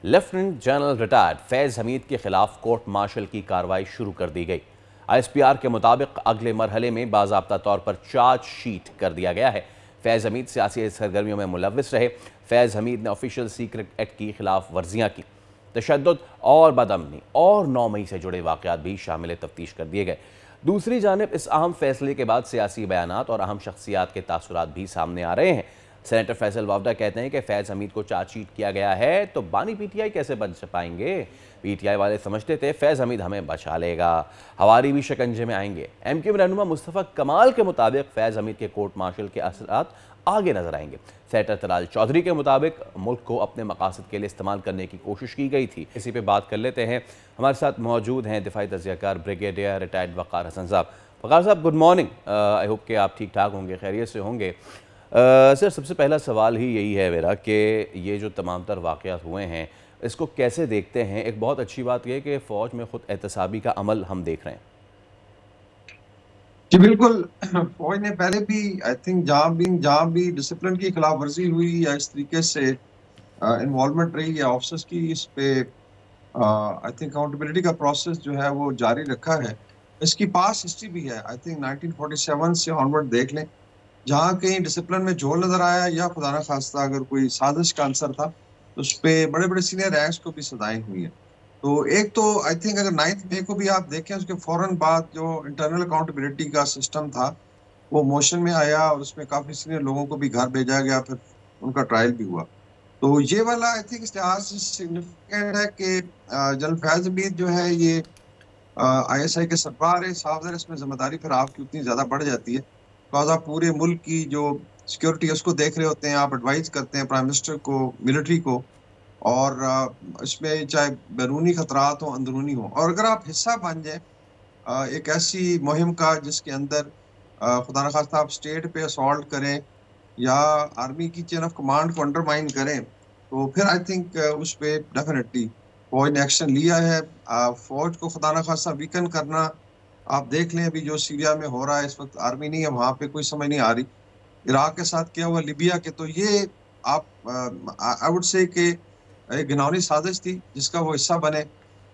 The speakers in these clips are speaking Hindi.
लेफ्टिनेंट जनरल रिटायर्ड फैज़ हमीद के खिलाफ कोर्ट मार्शल की कार्रवाई शुरू कर दी गई। ISPR के मुताबिक अगले मरहले में बाज़ाब्ता तौर पर चार्जशीट कर दिया गया है। फैज़ हमीद सियासी सरगर्मियों में मुलव्विस रहे। फैज़ हमीद ने ऑफिशियल सीक्रेट एक्ट की खिलाफ वर्जियाँ की, तशद्दुद और बदअमनी और 9 मई से जुड़े वाक़यात भी शामिल तफ्तीश कर दिए गए। दूसरी जानिब इस अहम फैसले के बाद सियासी बयानात और अहम शख्सियात के तासुरात भी सामने आ रहे हैं। सेनेटर फैसल वावडा कहते हैं कि फैज़ हमीद को चार्जशीट किया गया है तो बानी PTI कैसे बच पाएंगे। PTI वाले समझते थे फैज़ हमीद हमें बचा लेगा, हवारी भी शिकंजे में आएंगे। MQ में रहनुमा मुस्तफ़ा कमाल के मुताबिक फैज़ हमीद के कोर्ट मार्शल के असरात आगे नजर आएंगे। सेनेटर तलाल चौधरी के मुताबिक मुल्क को अपने मकासद के लिए इस्तेमाल करने की कोशिश की गई थी। इसी पे बात कर लेते हैं। हमारे साथ मौजूद हैं दिफाई तज़कियाकार ब्रिगेडियर रिटायर्ड वक़ार हसन साहब। वक़ार साहब, गुड मॉर्निंग। आई होप कि आप ठीक ठाक होंगे, खैरियत से होंगे। सर, सबसे पहला सवाल ही यही है मेरा कि ये जो तमाम तर वाक़यात हुए हैं इसको कैसे देखते हैं। एक बहुत अच्छी बात यह कि फ़ौज में ख़ुद एहतसाबी का अमल हम देख रहे हैं। जी बिल्कुल, फौज ने पहले भी आई थिंक जहाँ भी डिसिप्लिन की खिलाफ वर्जी हुई या इस तरीके से इन्वॉल्वमेंट रही या ऑफिसर्स की, इस पे आई थिंक अकाउंटेबिलिटी का प्रोसेस जो है वो जारी रखा है। इसकी पास हिस्ट्री भी है। आई थिंक 1947 से ऑनवर्ड देख लें, जहाँ कहीं डिसिप्लिन में झोल नजर आया या खुदा ना खास्ता अगर कोई साजिश का आंसर था तो उस पर बड़े बड़े सीनियर रैंक्स को भी सजाएं हुई है। तो एक तो आई थिंक अगर 9 मई को भी आप देखें, उसके फौरन बाद जो इंटरनल अकाउंटेबिलिटी का सिस्टम था वो मोशन में आया और उसमें काफी सीनियर लोगों को भी घर भेजा गया, फिर उनका ट्रायल भी हुआ। तो ये वाला आई थिंक इस लिहाज से सिग्निफिकेंट है कि जनरल फैज़ हमीद जो है ये ISI के सरबराह है। साफ इसमें जिम्मेदारी फिर आपकी उतनी ज्यादा बढ़ जाती है, बिकॉज आप पूरे मुल्क की जो सिक्योरिटी है उसको देख रहे होते हैं, आप एडवाइज करते हैं प्राइम मिनिस्टर को, मिलिट्री को, और इसमें चाहे बैरूनी खतरात हो अंदरूनी हो, और अगर आप हिस्सा बन जाए एक ऐसी मुहिम का जिसके अंदर खुदा न खास्ता आप स्टेट पे असॉल्ट करें या आर्मी की चेन ऑफ कमांड को अंडरमाइन करें, तो फिर आई थिंक उस पर डेफिनेटली फौज ने एक्शन लिया है। फौज को खुदा न खास्ता वीकन करना, आप देख लें अभी जो सीरिया में हो रहा है, इस वक्त आर्मी नहीं है वहाँ पे, कोई समझ नहीं आ रही। इराक के साथ क्या हुआ, लिबिया के, तो ये आप आई वुड से कि एक घिनौनी साजिश थी जिसका वो हिस्सा बने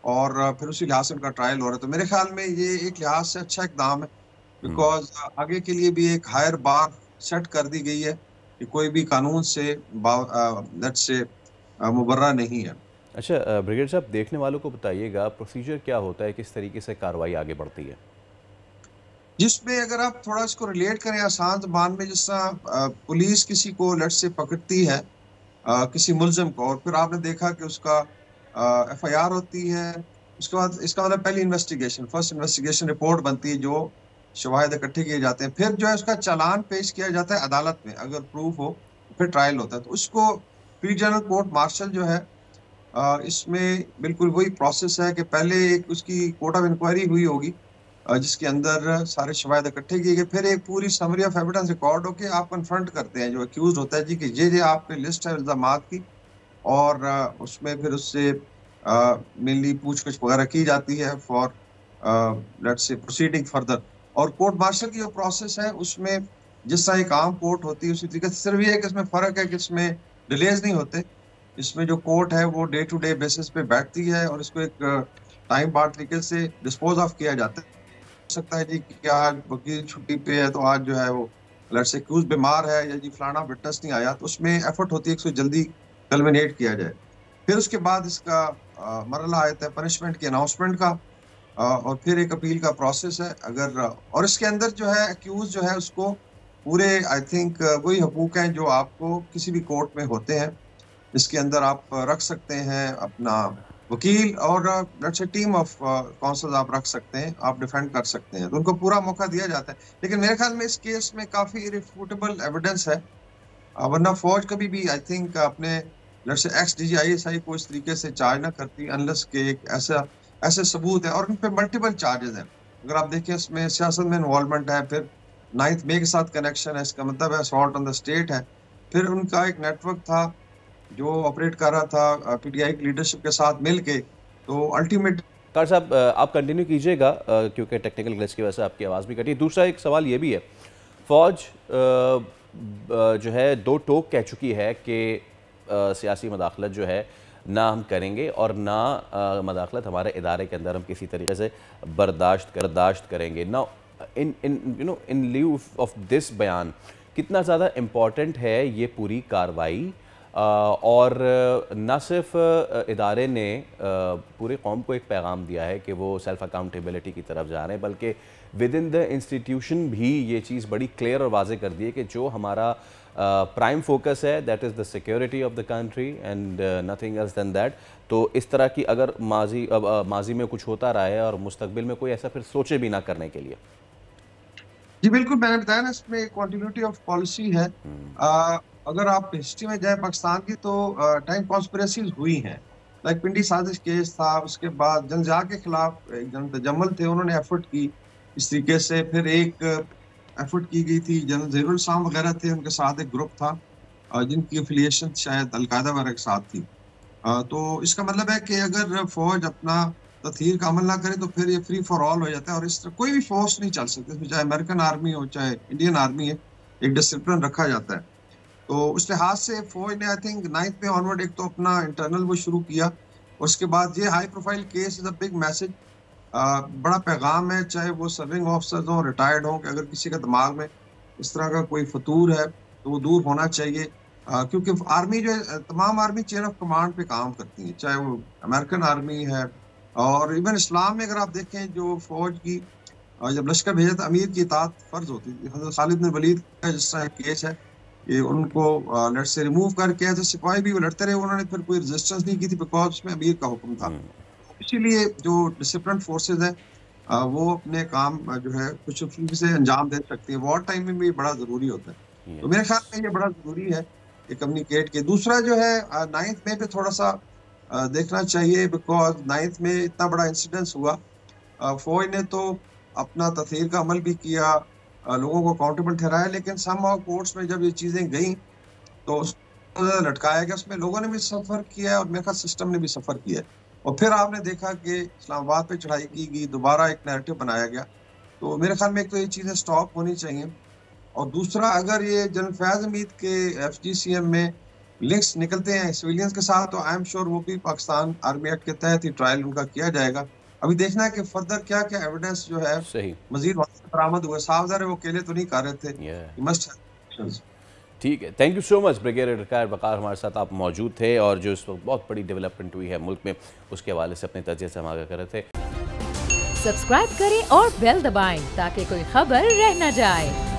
और फिर उसी लिहाज से उनका ट्रायल हो रहा है। तो मेरे ख्याल में ये एक लिहाज से अच्छा इकदाम है, बिकॉज आगे के लिए भी एक हायर बार सेट कर दी गई है कि कोई भी कानून से मुबर्रा नहीं है। अच्छा ब्रिगेडियर साहब, देखने वालों को बताइएगा प्रोसीजर क्या होता है, किस तरीके से कार्रवाई आगे बढ़ती है। जिसमें अगर आप थोड़ा इसको रिलेट करें आसान ज़बान में, जिस तरह पुलिस किसी को लेट से पकड़ती है किसी मुलजिम को, और फिर आपने देखा कि उसका FIR होती है, उसके बाद इसका मतलब पहली इन्वेस्टिगेशन, फर्स्ट इन्वेस्टिगेशन रिपोर्ट बनती है, जो शवाहिद इकट्ठे किए जाते हैं, फिर जो है उसका चालान पेश किया जाता है अदालत में, अगर प्रूफ हो फिर ट्रायल होता है। तो उसको प्री जनरल कोर्ट मार्शल जो है इसमें बिल्कुल वही प्रोसेस है कि पहले एक उसकी कोर्ट ऑफ इंक्वायरी हुई होगी जिसके अंदर सारे शवाहिद इकट्ठे किए गए, फिर एक पूरी समरी ऑफ एविडेंस रिकॉर्ड होके आप कन्फ्रंट करते हैं जो अक्यूज होता है जी कि ये आप पे लिस्ट है इल्जामात की, और उसमें फिर उससे मेनली पूछताछ वगैरह की जाती है for let's say proceeding further. और कोर्ट मार्शल की जो प्रोसेस है उसमें जिस तरह एक आम कोर्ट होती है उसी तरीके से, सिर्फ ये है कि इसमें फ़र्क है कि इसमें डिलेज नहीं होते। इसमें जो कोर्ट है वो डे टू डे बेसिस पे बैठती है और इसको एक टाइम बार तरीके से डिस्पोज ऑफ किया जाता है। सकता है जी कि आज वकील छुट्टी पे है तो आज जो है वो लेट्स से एक्यूज बीमार है या जी फलाना विटनेस नहीं आया, तो उसमें एफर्ट होती है कि इसको जल्दी कल्मिनेट किया जाए। फिर उसके बाद इसका मरहला आता है पनिशमेंट की अनाउंसमेंट का, और फिर एक अपील का प्रोसेस है। अगर और इसके अंदर जो है एक्यूज जो है उसको पूरे आई थिंक वही हकूक हैं जो आपको किसी भी कोर्ट में होते हैं। इसके अंदर आप रख सकते हैं अपना वकील और टीम ऑफ काउंसलर्स आप रख सकते हैं, आप डिफेंड कर सकते हैं, तो उनको पूरा मौका दिया जाता है। लेकिन मेरे ख्याल में इस केस में काफी इररिफ्यूटेबल एविडेंस है, वरना फौज कभी भी आई थिंक अपने एक्स DG ISI को इस तरीके से चार्ज ना करती अनलेस के एक ऐसे सबूत है, और उन पे मल्टीपल चार्जेस हैं। अगर आप देखें इसमें सियासत में इन्वॉल्वमेंट है, फिर 9 मई के साथ कनेक्शन है, इसका मतलब है असॉल्ट ऑन द स्टेट है, फिर उनका एक नेटवर्क था जो ऑपरेट कर रहा था PTI की लीडरशिप के साथ मिलके, तो अल्टीमेट। कार साहब आप कंटिन्यू कीजिएगा क्योंकि टेक्निकल ग्लिच की वजह से आपकी आवाज़ भी कटी। दूसरा एक सवाल ये भी है, फ़ौज जो है दो टोक कह चुकी है कि सियासी मदाखलत जो है ना हम करेंगे और ना मदाखलत हमारे इदारे के अंदर हम किसी तरीके से बर्दाश्त करेंगे ना। इन ल्यू ऑफ दिस बयान कितना ज़्यादा इम्पॉर्टेंट है ये पूरी कार्रवाई, और न सिर्फ इदारे ने पूरी कौम को एक पैगाम दिया है कि वो सेल्फ अकाउंटेबिलिटी की तरफ जा रहे हैं, बल्कि विद इन द इंस्टीट्यूशन भी ये चीज़ बड़ी क्लियर और वाज़े कर दी है कि जो हमारा प्राइम फोकस है that is the security of the country and nothing else than that. तो इस तरह की अगर माजी में कुछ होता रहा है और मुस्तकबिल में कोई ऐसा फिर सोचे भी ना करने के लिए। जी बिल्कुल, मैंने बताया ना इसमें कंटिन्यूटी ऑफ पॉलिसी है। अगर आप हिस्ट्री में जाए पाकिस्तान की तो टाइम कॉन्स्पिरेसीज हुई हैं, लाइक पिंडी साजिश केस था, उसके बाद जनजा के खिलाफ एक जन तजम्मुल थे, उन्होंने एफर्ट की इस तरीके से, फिर एक एफर्ट की गई थी, जनरल ज़हीरुल इस्लाम वगैरह थे, उनके साथ एक ग्रुप था जिनकी एफिलिएशन शायद अलकायदा वगैरह के साथ थी। तो इसका मतलब है कि अगर फौज अपना तथहीर का अमल ना करे तो फिर ये फ्री फॉर ऑल हो जाता है, और इस तरह कोई भी फोर्स नहीं चल सकती, इसमें चाहे अमेरिकन आर्मी हो चाहे इंडियन आर्मी है, एक डिसिप्लिन रखा जाता है। तो उस लिहाज से फौज ने आई थिंक 9th में ऑनवर्ड एक तो अपना इंटरनल वो शुरू किया, उसके बाद ये high profile case is a big message, बड़ा पैगाम है, चाहे वो सर्विंग ऑफिसर्स हों, रिटायर्ड हों, कि अगर किसी का दिमाग में इस तरह का कोई फतूर है तो वो दूर होना चाहिए। क्योंकि आर्मी जो है, तमाम आर्मी चेन ऑफ कमांड पे काम करती है, चाहे वो अमेरिकन आर्मी है, और इवन इस्लाम में अगर आप देखें जो फौज की जब लश्कर भेजा था अमीर की इताअत फर्ज होती थी। हज़रत खालिद बिन वलीद का जिस तरह केस है कि उनको लड़ से रिमूव करके एज ए सिपाही भी वो लड़ते रहे, उन्होंने फिर कोई रेजिस्टेंस नहीं की थी बिकॉज उसमें अमीर का हुक्म था। इसीलिए जो डिसिप्लिन फोर्सेज हैं वो अपने काम जो है कुछ से अंजाम दे सकती है, वॉर टाइम में भी बड़ा ज़रूरी होता है। तो मेरे ख्याल में ये बड़ा ज़रूरी है कि कम्युनिकेट के। दूसरा जो है 9th में पे थोड़ा सा देखना चाहिए, बिकॉज 9th में इतना बड़ा इंसिडेंस हुआ, फौज ने तो अपना तथहीर का अमल भी किया, लोगों को अकाउंटेबल ठहराया, लेकिन समहाउ कोर्ट्स में जब ये चीज़ें गई तो लटकाया गया, उसमें लोगों ने भी सफ़र किया और मेरे ख्याल सिस्टम ने भी सफ़र किया, और फिर आपने देखा कि इस्लामाबाद पे चढ़ाई की गई, दोबारा एक नैरेटिव बनाया गया। तो मेरे ख्याल में एक तो ये चीज़ें स्टॉप होनी चाहिए, और दूसरा अगर ये जनरल फैज़ हमीद के FGCM में लिंक्स निकलते हैं सिविलियंस के साथ तो आई एम श्योर वो भी पाकिस्तान आर्मी एक्ट के तहत ही ट्रायल उनका किया जाएगा। अभी देखना है कि फर्दर क्या क्या एविडेंस जो है मजीद बरामद हुआ। साफ ज़ाहिर है वो अकेले तो नहीं कर रहे थे, मस्ट हैव। ठीक है, thank you so much brigadier retired Waqar, हमारे साथ आप मौजूद थे और जो इस वक्त बहुत बड़ी डेवलपमेंट हुई है मुल्क में उसके हवाले से अपने तजिए से हम आगाह कर रहे थे। सब्सक्राइब करें और बेल दबाएं ताकि कोई खबर रह न जाए।